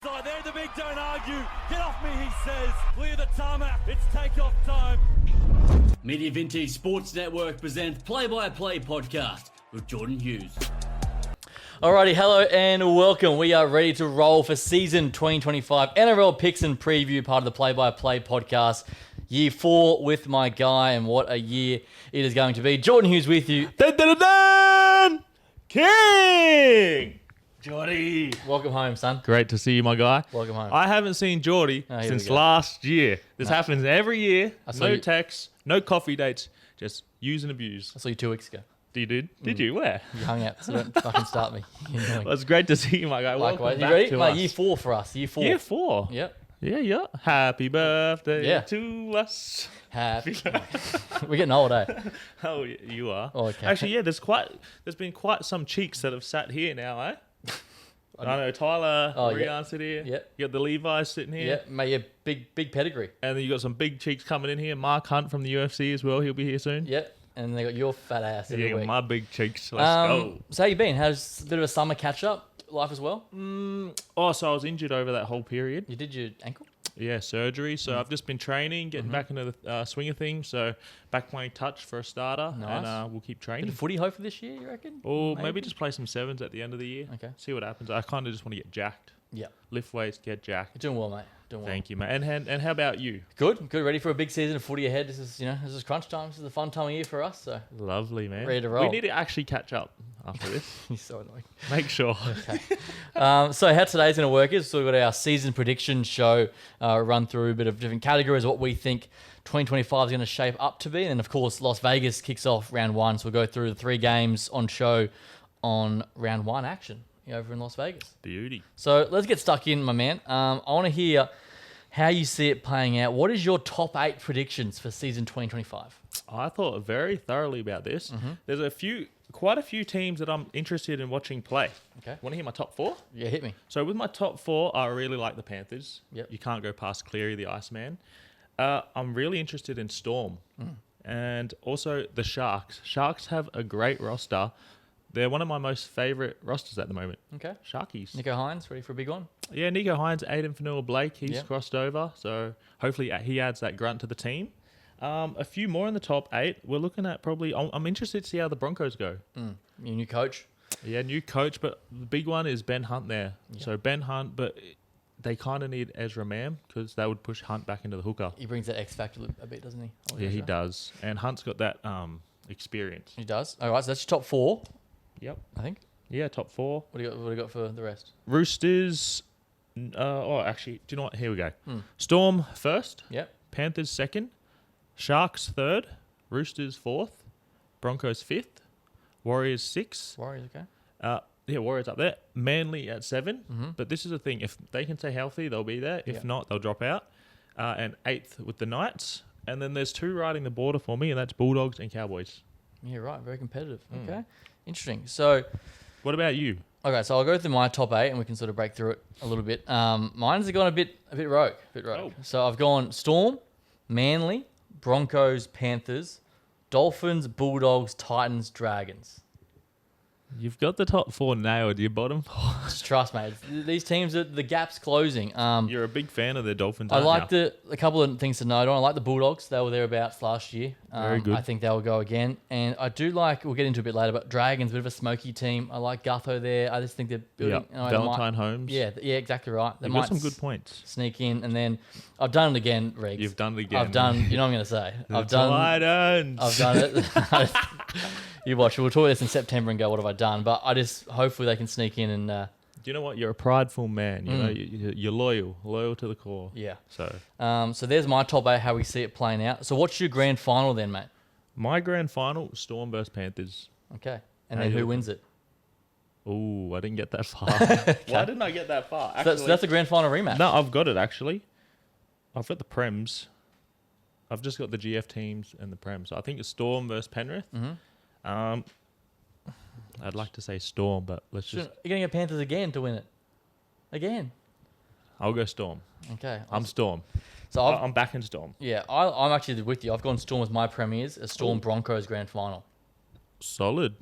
Side there, the big don't argue. Get off me, he says. Clear the tarmac. It's takeoff time. Media Vintage Sports Network presents Play-by-Play Podcast with Jordan Hughes. Alrighty, hello and welcome. We are ready to roll for season 2025 NRL Picks and Preview, part of the Play-by-Play Podcast. Year 4 with my guy, and what a year it is going to be. Jordan Hughes with you. Dun, dun, dun, dun! King! Geordie. Welcome home, son. Great to see you, my guy. Welcome home. I haven't seen Geordie since last year. This happens every year. No texts, no coffee dates, just use and abuse. I saw you 2 weeks ago. Did you? Where? You hung out, so don't fucking start me. Well, it's great to see you, my guy. Likewise. Welcome You back ready? to Mate, us. year 4 for us. Year 4. Year 4? Yep. Yeah. Happy birthday to us. Happy. We're getting old, eh? Oh, you are. Oh, okay. Actually, yeah, there's been quite some cheeks that have sat here now, eh? I know Tyler, Rian sit here. Yep. You got the Levi's sitting here. Yeah, mate, yeah, big pedigree. And then you got some big cheeks coming in here. Mark Hunt from the UFC as well. He'll be here soon. Yep. And they got your fat ass in the week. My big cheeks. Let's go. So how you been? How's a bit of a summer catch-up life as well? So I was injured over that whole period. You did your ankle? Yeah, surgery. So I've just been training, getting back into the swing of things. So back playing touch for a starter. Nice. And we'll keep Bit training. of footy hope for this year, you reckon? Or maybe just play some sevens at the end of the year. Okay. See what happens. I kind of just want to get jacked. Yeah. Lift weights, get jacked. You're doing well, mate. Doing well. Thank you, mate. And how about you? Good. Ready for a big season of footy ahead. This is crunch time. This is a fun time of year for us. So Lovely, man. Ready to roll. We need to actually catch up after this. you're so annoying. Make sure. Okay. So how today's going to work is, we've got our season prediction show, run through a bit of different categories, what we think 2025 is going to shape up to be. And then, of course, Las Vegas kicks off round 1. So we'll go through the 3 games on show on round 1 action over in Las Vegas. Beauty. So let's get stuck in, my man. I want to hear how you see it playing out. What is your top 8 predictions for season 2025? I thought very thoroughly about this. There's quite a few teams that I'm interested in watching play. Okay. Want to hear my top 4? Yeah, hit me. So with my top 4, I really like the Panthers. Yep. You can't go past Cleary, the Iceman. I'm really interested in Storm. And also the Sharks. Sharks have a great roster. They're one of my most favourite rosters at the moment. Okay. Sharkies. Nico Hines, ready for a big one? Yeah, Nico Hines, Aiden Fanua-Blake, he's Yep. crossed over. So hopefully he adds that grunt to the team. A few more in the top 8. We're looking at probably... I'm interested to see how the Broncos go. Your new coach? Yeah, new coach, but the big one is Ben Hunt there. Yeah. So Ben Hunt, but they kind of need Ezra Mam because that would push Hunt back into the hooker. He brings that X factor a bit, doesn't he? Yeah, he does. And Hunt's got that experience. He does. All right, so that's your top 4, Yep. I think. Yeah, top 4. What do you got for the rest? Roosters... actually, do you know what? Here we go. Storm first. Yep. Panthers second. Sharks third. Roosters fourth. Broncos fifth. Warriors sixth. Warriors, okay. Warriors up there. Manly at 7. But this is the thing. If they can stay healthy, they'll be there. If not, they'll drop out. And 8th with the Knights. And then there's 2 riding the border for me, and that's Bulldogs and Cowboys. Yeah, right. Very competitive. Okay. Interesting. So, What about you? okay, so I'll go through my top 8 and we can sort of break through it a little bit. Mine's gone a bit rogue. Oh. So I've gone Storm, Manly, Broncos, Panthers, Dolphins, Bulldogs, Titans, Dragons. You've got the top 4 nailed. Your bottom 4. Just trust, mate. These teams, the gap's closing. You're a big fan of the Dolphins. I aren't like a couple of things to note on. I like the Bulldogs. They were thereabouts last year. Very good. I think they'll go again. And I do like, we'll get into it a bit later, but Dragons, a bit of a smoky team. I like Gutho there. I just think they're building. Yeah. Valentine Holmes. Yeah, exactly right. They You've might got some good points. sneak in. And then I've done it again, Regs. You've done it again. I've done, you know what I'm going to say. I've done it. You watch. We'll talk about this in September and go, what have I done? But hopefully they can sneak in and... Do you know what? You're a prideful man. You know, you're loyal to the core. yeah. So there's my top 8, how we see it playing out. So what's your grand final then, mate? my grand final, Storm versus Panthers. Okay. And then who wins it? Oh, I didn't get that far. Why didn't I get that far? So that's a grand final rematch. No, I've got it actually. I've got the Prems. I've just got the GF teams and the Prems. So I think it's Storm versus Penrith. Mm-hmm. I'd like to say Storm, but let's just... You're going to get Panthers again to win it. Again. I'll go Storm. Okay. I'm Storm. So I'm back in Storm. Yeah, I'm actually with you. I've gone Storm as my premiers, a Storm Broncos grand final. Solid.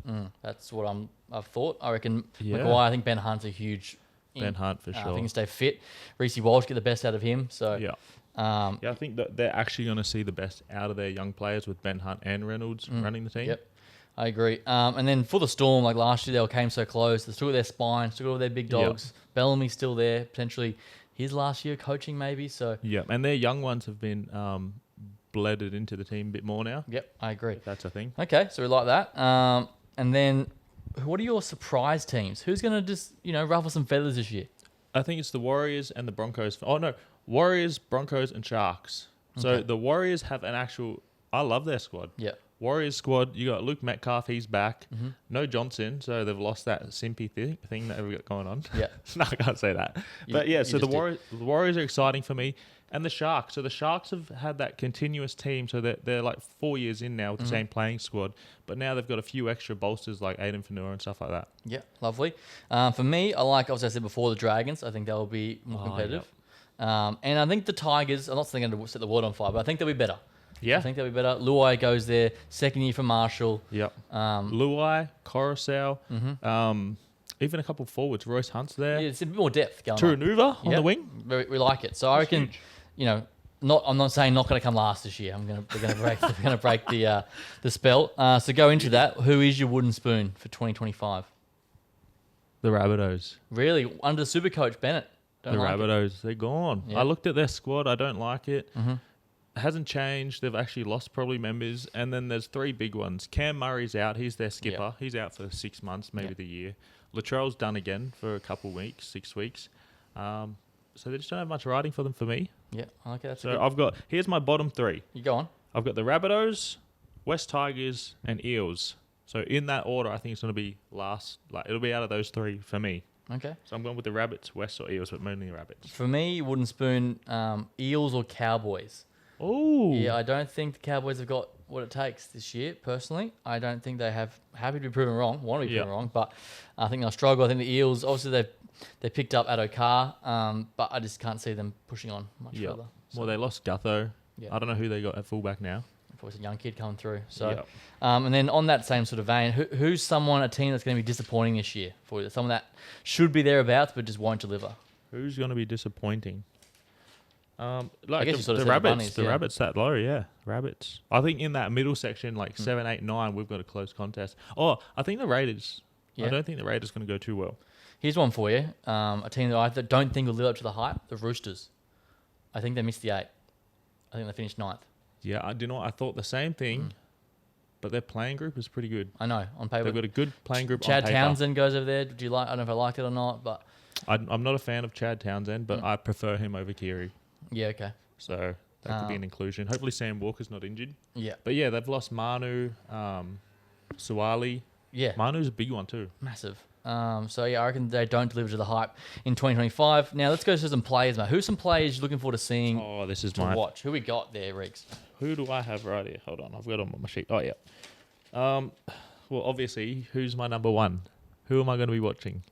That's what I've thought. I reckon Yeah. Maguire, I think Ben Hunt's a huge Ben Hunt for If he sure. can stay fit. Reece Walsh get the best out of him. So Yeah. I think that they're actually going to see the best out of their young players with Ben Hunt and Reynolds running the team. Yep, I agree. And then for the Storm, like last year, they came so close. They still got their spine, still got all their big dogs. Bellamy's still there, potentially his last year coaching maybe. So Yeah, and their young ones have been blended into the team a bit more now. Yep, I agree. If that's a thing. Okay, so we like that. And then what are your surprise teams? Who's going to just, ruffle some feathers this year? I think it's the Warriors and the Broncos. Oh, no. Warriors, Broncos, and Sharks. So Okay. the Warriors have an actual... I love their squad. Yeah. Warriors squad, you got Luke Metcalf, he's back. No Johnson, so they've lost that simpy thing that we've got going on. Yeah. No, I can't say that. But yeah, so the Warriors are exciting for me. And the Sharks. So the Sharks have had that continuous team, so they're like 4 years in now with the same playing squad. But now they've got a few extra bolsters like Aiden Fanua and stuff like that. Yeah, lovely. For me, I like, as I said before, the Dragons. I think they'll be more competitive. And I think the Tigers, I'm not saying they're going to set the world on fire, but I think they'll be better. Yeah. I think they'll be better. Luai goes there, second year for Marshall. Yep. Luai, Coruscant, even a couple of forwards. Royce Hunt's there. Yeah, it's a bit more depth going on. Turunuva on Yep. the wing. We like it. So I reckon, I'm not saying not going to come last this year. We're going to break the spell. So go into that. Who is your wooden spoon for 2025? The Rabbitohs. Really, under Super Coach Bennett. Don't The like it. Rabbitohs, they're gone. Yeah. I looked at their squad. I don't like it. It hasn't changed. They've actually lost probably members. And then there's three big ones. Cam Murray's out. He's their skipper. Yep. He's out for 6 months, maybe Yep. the year. Latrell's done again for a couple of weeks, 6 weeks. So they just don't have much riding for them for me. Yeah, okay, that's So good. here's my bottom three. You go on. I've got the Rabbitohs, West Tigers, and Eels. So in that order, I think it's going to be last. Like it'll be out of those three for me. Okay. So I'm going with the Rabbits, West or Eels, but mainly Rabbits. For me, wooden spoon, Eels or Cowboys. Oh. Yeah, I don't think the Cowboys have got what it takes this year, personally. I don't think they have. Happy to be proven wrong, want to be proven wrong, but I think they'll struggle. I think the Eels, obviously, they picked up Addo Carr, but I just can't see them pushing on much further. So, Well, they lost Gutho. Yeah. I don't know who they got at fullback now. probably a young kid coming through. So, Yep. And then on that same sort of vein, who's a team that's going to be disappointing this year for you? Someone that should be thereabouts but just won't deliver. Who's going to be disappointing? I Like guess you sort of the said the Rabbits. Bunnies, The yeah. Rabbits that low, yeah. Rabbits. I think in that middle section, like 7, 8, 9, we've got a close contest. Oh, I think the Raiders. Yeah. I don't think the Raiders going to go too well. Here's one for you. A team that I don't think will live up to the hype, the Roosters. I think they missed the 8. I think they finished 9th. Yeah, I thought the same thing, but their playing group is pretty good. I know, on paper. They've got a good playing group Chad on paper. Townsend goes over there. I don't know if I liked it or not, but I'm not a fan of Chad Townsend, but I prefer him over Kiri. yeah, okay. So that could be an inclusion. Hopefully Sam Walker's not injured. Yeah. But yeah, they've lost Manu, Suwali. Yeah. Manu's a big one too. Massive. So yeah, I reckon they don't deliver to the hype in 2025. Now let's go to some players, mate. Who's some players you're looking forward to seeing Oh, this is to my... watch? Who we got there, Riggs? Who do I have right here? Hold on, I've got it on my sheet. Oh, yeah. Well, obviously, who's my number one? Who am I going to be watching?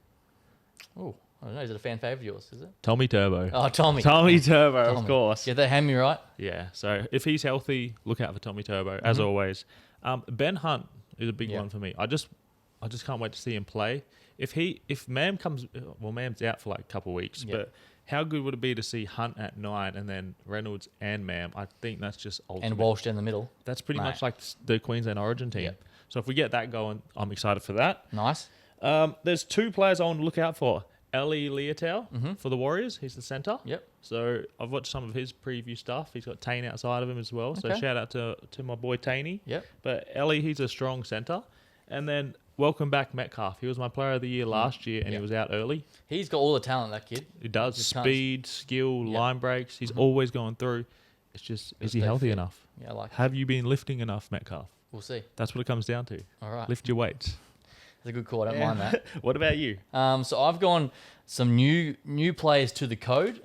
Oh, I don't know. Is it a fan favourite of yours, is it? Tommy Turbo. Oh, Tommy. Tommy Turbo, of Tommy. course. Get that hammy right. Yeah, so if he's healthy, look out for Tommy Turbo, as always. Ben Hunt is a big Yeah. one for me. I just can't wait to see him play. If Mam comes... Well, Mam's out for like a couple of weeks, Yeah. but how good would it be to see Hunt at 9 and then Reynolds and Mam? I think that's just ultimate. And Walsh down the middle. That's pretty Mate. much like the Queensland Origin team. Yep. So if we get that going, I'm excited for that. Nice. There's two players I want to look out for. Eli Leotel for the Warriors. He's the centre. Yep. So I've watched some of his preview stuff. He's got Tane outside of him as well. So Okay. shout out to my boy Taney. Yep. But Ellie, he's a strong centre. And then welcome back Metcalf. He was my player of the year last year and Yep. he was out early. He's got all the talent, that kid. He does Just can't- speed, skill, Yep. line breaks. He's always going through. It's just, is he stay healthy fit. enough? Yeah, I like it. Have you been lifting enough, Metcalf? We'll see. That's what it comes down to. All right. Lift your weights. That's a good call. I don't mind that. What about you? So I've gone some new players to the code.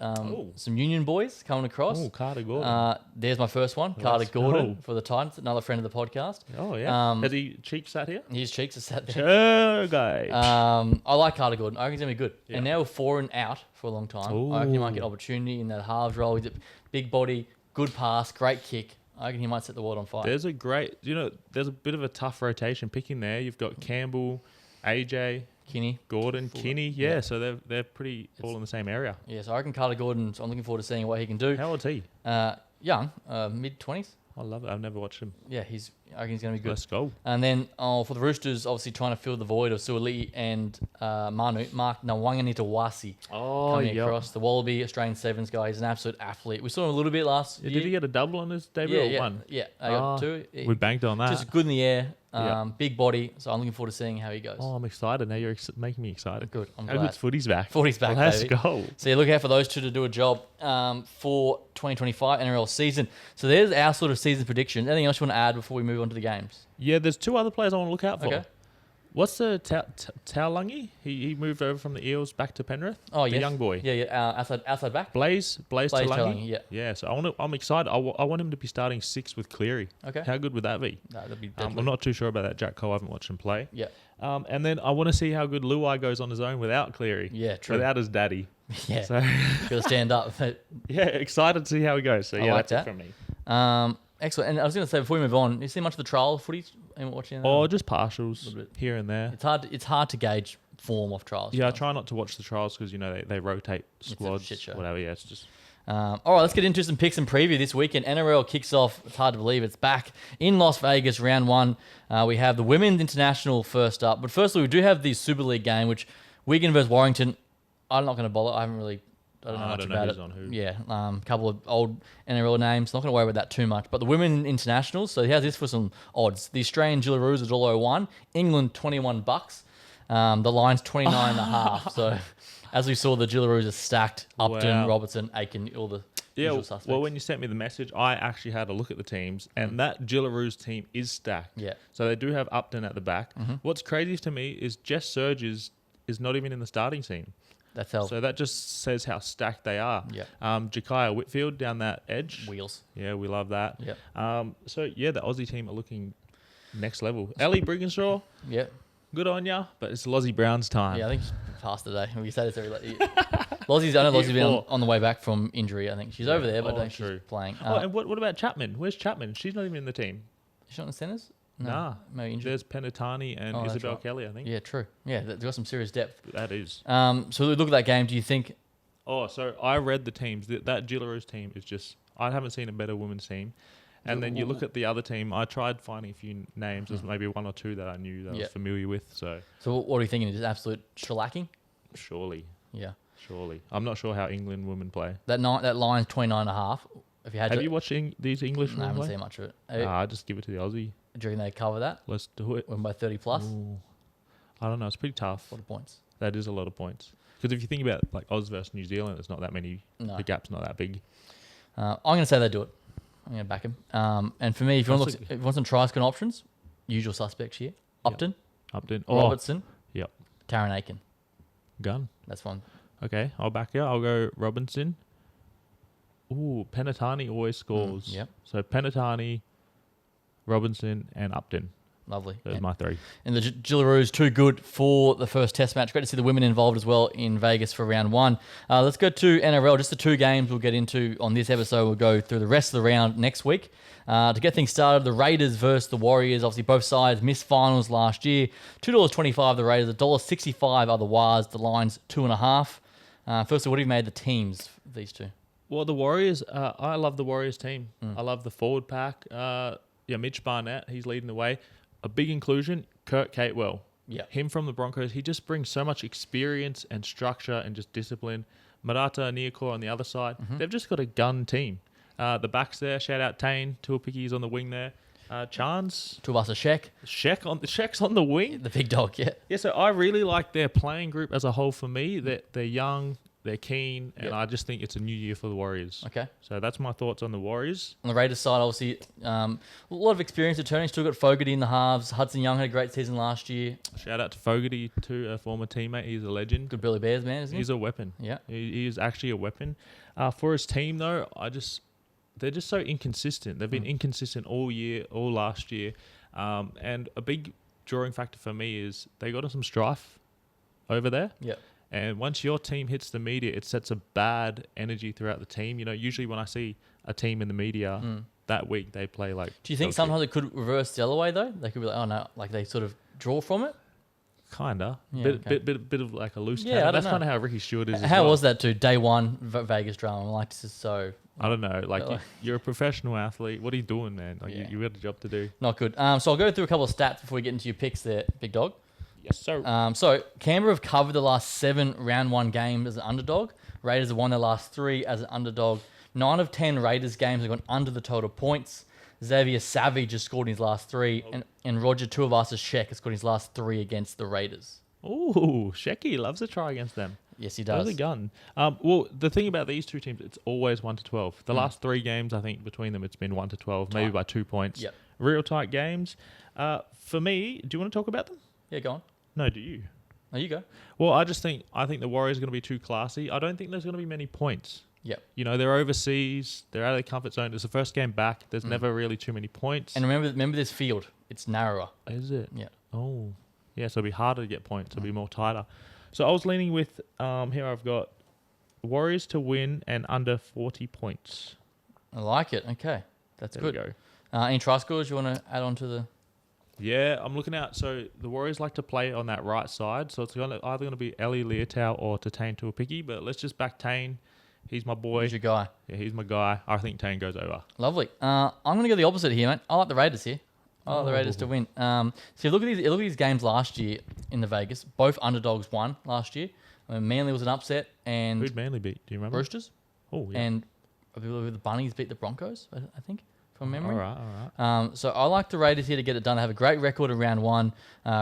Some Union boys coming across. Oh, Carter Gordon. There's my first one, Carter Let's Gordon go. for the Titans, another friend of the podcast. Oh, yeah. um, Has he cheek sat here? His cheeks are sat there. Oh, guy. I like Carter Gordon. I reckon he's going to be good. Yeah. And now with 4 and out for a long time, I reckon he might get opportunity in that halves role. He's a big body, good pass, great kick. I reckon he might set the world on fire. There's a bit of a tough rotation picking there. You've got Campbell, AJ, Kinney. Gordon, Kinney. Yeah, so they're pretty all in the same area. Yeah, so I reckon Carter Gordon, so I'm looking forward to seeing what he can do. How old's he? Young, mid-20s. I love it. I've never watched him. Yeah, I reckon he's going to be good. Let's go. And then for the Roosters, obviously trying to fill the void of Suoli and Mark Nawanganitawasi coming across. The Wallaby Australian Sevens guy. He's an absolute athlete. We saw him a little bit last year. Did he get a double on his debut or one? Yeah, I got 2. We banked on that. Just good in the air, big body. So I'm looking forward to seeing how he goes. Oh, I'm excited. Now you're making me excited. Good. I'm How glad. good's footy's back? Footy's back, Let's baby. go. So you look out for those two to do a job for 2025 NRL season. So there's our sort of season prediction. Anything else you want to add before we move on to the games? Yeah, there's 2 other players I want to look out for. Okay. What's the Taulangi? He moved over from the Eels back to Penrith. Oh, the yes. young boy. Yeah. Outside back. Blaze Taulangi. Yeah. Yeah. So I'm excited. I want him to be starting 6 with Cleary. Okay. How good would that be? No, that'd be deadly. I'm not too sure about that Jack Cole. I haven't watched him play. Yeah. And then I want to see how good Luai goes on his own without Cleary. Yeah, true. Without his daddy. Yeah. So Got to stand up. yeah, excited to see how he goes. So I yeah, like that's that. it from me. Excellent. And I was going to say before we move on, you see much of the trial footy? Anyone watching that? Or just partials bit. here and there. It's hard to gauge form of trials. Yeah, I try not to watch the trials because they rotate a squads, shit show. whatever. Yeah, it's just All right, let's get into some picks and preview this weekend. NRL kicks off. It's hard to believe it's back in Las Vegas, round 1. We have the Women's International first up. But firstly, we do have the Super League game, which Wigan versus Warrington. I'm not going to bother. I don't know much about who's it. on who. Yeah, a couple of old NRL names. Not going to worry about that too much. But the Women Internationals. So here's this for some odds. The Australian Gillaroos is $1.01. England $21. The line's 29.5. So as we saw, the Gillaroos are stacked. Upton, Wow. Robertson, Aiken, all the usual suspects. Well, when you sent me the message, I actually had a look at the teams, and that Gillaroos team is stacked. Yeah. So they do have Upton at the back. What's crazy to me is Jess Surge is not even in the starting team. That's how So that just says how stacked they are. Yeah. Jakaya Whitfield down that edge. wheels. Yeah, we love that. Yeah. So yeah, the Aussie team are looking next level. Ellie Brigginshaw, Yeah. good on ya, but it's Lozzie Brown's time. Yeah, I think she's past today. We say this every Lozzie's been on the way back from injury. I think she's over there, but I think true. she's playing. And what about Chapman? Where's Chapman? She's not even in the team. She's not in the centres? No. Nah. Maybe injured. There's Penatani and that's Isabel right. Kelly, I think. Yeah, true. Yeah, they've got some serious depth. That is. So we look at that game. Do you think... Oh, so I read the teams. That Gillaroos team is just... I haven't seen a better women's team. And then you look at the other team. I tried finding a few names. There's maybe 1 or 2 that I knew that I was familiar with. So what are you thinking? Just absolute shellacking? surely. Yeah. Surely. I'm not sure how England women play. That line's 29.5. If you had Have you watched these English No, I women haven't play? seen much of it. I just give it to the Aussie. Do you reckon they cover that? Let's do it. Win by 30 plus? Ooh. I don't know. It's pretty tough. A lot of points. That is a lot of points. Because if you think about like Oz versus New Zealand, it's not that many. No. The gap's not that big. I'm going to say they do it. I'm going to back him. And for me, if you want some try-scoring options, usual suspects here. Upton, Upton. Robertson, Yep. Taryn Aiken. Gun. That's one. Okay, I'll back you. I'll go Robinson. Ooh, Penatani always scores. Yep. So Penatani, Robinson, and Upton. Lovely. Those are my 3. And the Gillaroos, too good for the first test match. Great to see the women involved as well in Vegas for round 1. Let's go to NRL. Just the 2 games we'll get into on this episode. We'll go through the rest of the round next week. To get things started, the Raiders versus the Warriors. Obviously, both sides missed finals last year. $2.25 the Raiders, $1.65 are the Wars. The line's 2.5. Firstly, what have you made the teams for these 2? Well, the Warriors, I love the Warriors team. I love the forward pack. Mitch Barnett, he's leading the way. A big inclusion, Kurt Catewell. Yeah. Him from the Broncos, he just brings so much experience and structure and just discipline. Marata Niokor on the other side. They've just got a gun team. The backs there, shout out Tane, Tuapicki's on the wing there. Chance. Tuivasa Sheck, Shek's on the wing. the big dog, yeah. Yeah, so I really like their playing group as a whole for me. They're young, they're keen, and Yep. I just think it's a new year for the Warriors. Okay. So that's my thoughts on the Warriors. On the Raiders side, obviously, a lot of experience returning. Still got Fogarty in the halves. Hudson Young had a great season last year. Shout out to Fogarty, too, a former teammate. He's a legend. Good Billy Bears man, isn't he? He's a weapon. Yeah. He is actually a weapon. For his team, though, they're just so inconsistent. They've been inconsistent all year, all last year. And a big drawing factor for me is they got some strife over there. Yeah. And once your team hits the media, it sets a bad energy throughout the team. You know, usually when I see a team in the media that week, they play like... Do you think sometimes it could reverse the other way, though? They could be like, oh, no, like they sort of draw from it? Kinda. Yeah, Bit of like a loose Yeah, I cannon. don't That's know. kind of how Ricky Stewart is. How was that too? Day one Vegas drama. I'm like, this is so I don't know. Like Like- you're a professional athlete. What are you doing, man? Like Yeah. you got a job to do. not good. So I'll go through a couple of stats before we get into your picks there, big dog. Yes, sir. So Canberra have covered the last 7 round 1 games as an underdog. Raiders have won their last 3 as an underdog. 9 of 10 Raiders games have gone under the total points. Xavier Savage has scored in his last 3, and Roger Tuivasa-Sheck has scored in his last 3 against the Raiders. Ooh, Shecky loves a try against them. Yes, he That was does. a gun. Well, the thing about these two teams, it's always 1 to 12. The last 3 games, I think, between them, it's been 1 to 12, maybe by 2 points. Yep. Real tight games. For me, do you want to talk about them? Yeah, go on. No, do you? There you go. Well, I think the Warriors are going to be too classy. I don't think there's going to be many points. Yep. You know, they're overseas. They're out of their comfort zone. It's the first game back. There's never really too many points. And remember this field. It's narrower. Is it? Yeah. Oh. Yeah, so it'll be harder to get points. It'll be more tighter. So I was leaning with, here I've got Warriors to win and under 40 points. I like it. Okay. That's There good. we go. Any try scores you want to add on to the... Yeah, I'm looking out. So the Warriors like to play on that right side. So it's either going to be Ellie Leotau or Tatane Tuapiki. But let's just back Tane. He's my boy. Who's your guy? Yeah, he's my guy. I think Tane goes over. Lovely. I'm going to go the opposite here, mate. I like the Raiders here. I like the Raiders to win. So you look at these games last year in the Vegas. Both underdogs won last year. Manly was an upset, and Who'd Manly beat? Do you remember? Roosters. Oh, yeah. And I believe the Bunnies beat the Broncos, I think, from memory. All right. So I like the Raiders here to get it done. They have a great record in round 1.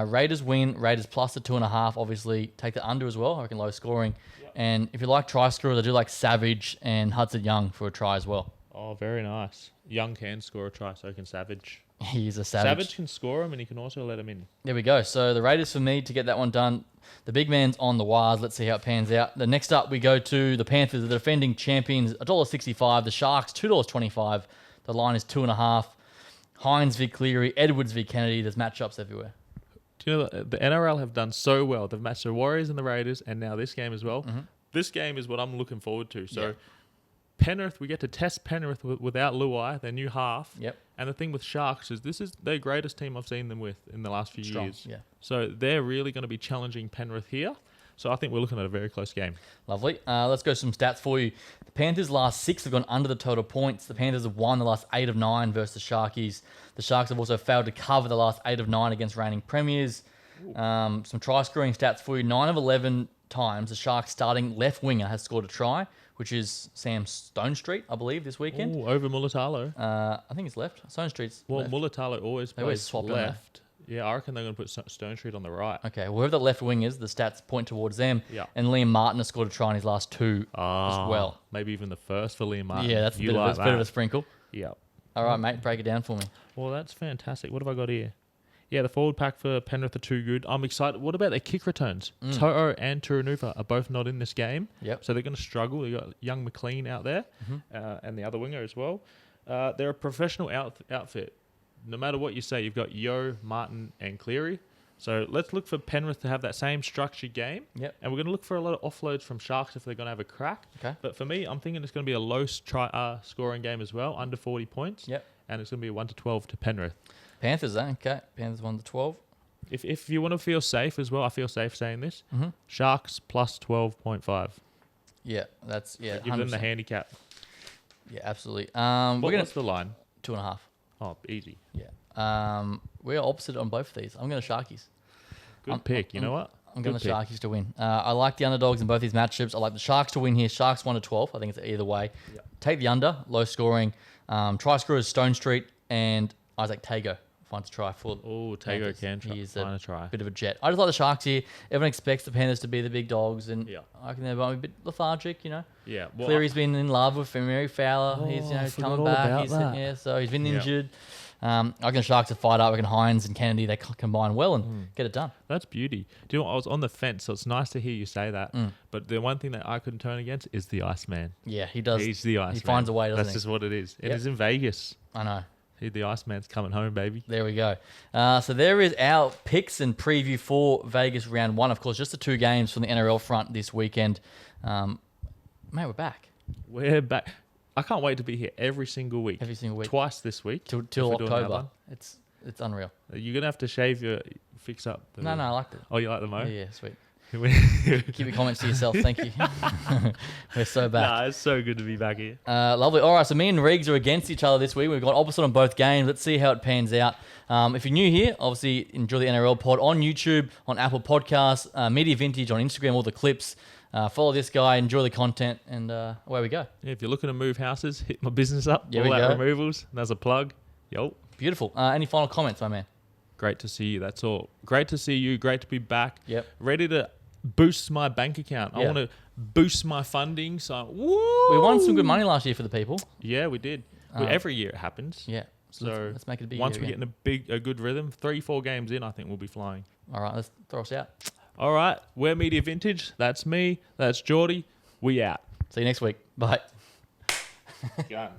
Raiders win. Raiders plus the 2.5. Obviously, take the under as well. I reckon low scoring. Yep. And if you like try scorers, I do like Savage and Hudson Young for a try as well. Oh, very nice. Young can score a try, so can Savage. He's a savage. Savage can score him, and he can also let him in. There we go. So the Raiders for me to get that one done. The big man's on the wires. Let's see how it pans out. The next up, we go to the Panthers, the defending champions, $1.65. The Sharks, $2.25. The line is 2.5. Hines v. Cleary, Edwards v. Kennedy. There's matchups everywhere. Do you know the NRL have done so well? They've matched the Warriors and the Raiders, and now this game as well. Mm-hmm. This game is what I'm looking forward to. So. Yeah. Penrith, we get to test Penrith without Luai, their new half. Yep. And the thing with Sharks is this is their greatest team I've seen them with in the last few years. Yeah. So they're really going to be challenging Penrith here. So I think we're looking at a very close game. Lovely. Let's go some stats for you. The Panthers' last 6 have gone under the total points. The Panthers have won the last 8 of 9 versus the Sharkies. The Sharks have also failed to cover the last 8 of 9 against reigning premiers. Some try-scoring stats for you. 9 of 11 times the Sharks' starting left winger has scored a try, which is Sam Stonestreet, I believe, this weekend. Ooh, over Mulatalo. I think it's left. Stonestreet's Well, left. Mulatalo always They always plays swap, don't they? left. Yeah, I reckon they're going to put Stone Street on the right. Okay, whoever the left wing is, the stats point towards them. Yeah. And Liam Martin has scored a try in his last 2 as well. Maybe even the first for Liam Martin. Yeah, that's a You bit, like of, a bit of a sprinkle. Yeah. All right, mate, break it down for me. Well, that's fantastic. What have I got here? Yeah, the forward pack for Penrith are too good. I'm excited. What about their kick returns? To'o and Turunufa are both not in this game. Yep. So they're going to struggle. They've got young McLean out there and the other winger as well. They're a professional outfit. No matter what you say, you've got Yo, Martin and Cleary. So let's look for Penrith to have that same structured game. Yep. And we're going to look for a lot of offloads from Sharks if they're going to have a crack. Okay. But for me, I'm thinking it's going to be a low scoring game as well, under 40 points. Yep. And it's going to be a 1 to 12 to Penrith. Panthers, okay. Panthers 1 to 12. If you want to feel safe as well, I feel safe saying this. Sharks plus 12.5. Yeah, that's, yeah, Give them the 100%. handicap. Yeah, absolutely. What's the line? 2.5. Oh, easy. Yeah. We're opposite on both of these. I'm going to Sharkies. Good pick. You know what? I'm going Good to pick. Sharkies to win. I like the underdogs in both these matchups. I like the Sharks to win here. Sharks 1 to 12. I think it's either way. Yep. Take the under, low scoring. Try scorers Stone Street and Isaac Tago. Finds a try for. Oh, Tago Panthers. can He's find a try. bit of a jet. I just like the Sharks here. Everyone expects the Panthers to be the big dogs, and Yeah. I reckon they're a bit lethargic, Yeah. Well, Cleary's been in love with Mary Fowler. He's I he's forgot coming all back. about He's that. so he's been Yeah. injured. I reckon the Sharks will fight up. I reckon Hines and Kennedy, they combine well and get it done. that's beauty. Do you know what? I was on the fence, so it's nice to hear you say that. But the one thing that I couldn't turn against is the Iceman. Yeah, he does. He's the Iceman. He finds a way, doesn't That's he? just what it is. It Yep. is in Vegas. I know. The Iceman's coming home, baby. There we go. So there is our picks and preview for Vegas round 1. Of course, just the 2 games from the NRL front this weekend. Mate, we're back. We're back. I can't wait to be here every single week. Every single week. Twice this week. Till if we're doing that October. one. It's unreal. You're going to have to shave your fix up. No, I liked it. Oh, you like the mo? Yeah, sweet. Keep your comments to yourself. Thank you. We're so back. Nah, it's so good to be back here. Lovely. All right, so me and Riggs are against each other this week. We've got opposite on both games. Let's see how it pans out. If you're new here, obviously enjoy the NRL pod on YouTube, on Apple Podcasts, Media Vintage on Instagram, all the clips. Follow this guy, enjoy the content, and away we go. Yeah, if you're looking to move houses, hit my business up. There all we that go. removals. There's a plug. Yo. Beautiful. Any final comments, my man? Great to see you. That's all. Great to see you. Great to be back. Yep. Ready to boost my bank account. I Yeah. want to boost my funding. So We won some good money last year for the people. Yeah, we did. Every year it happens. Yeah. So let's make it a big once year we get again. in a good rhythm, 3-4 games in, I think we'll be flying. All right, let's throw us out. All right, we're Media Vintage. That's me. That's Geordie. We out. See you next week. Bye. Gun.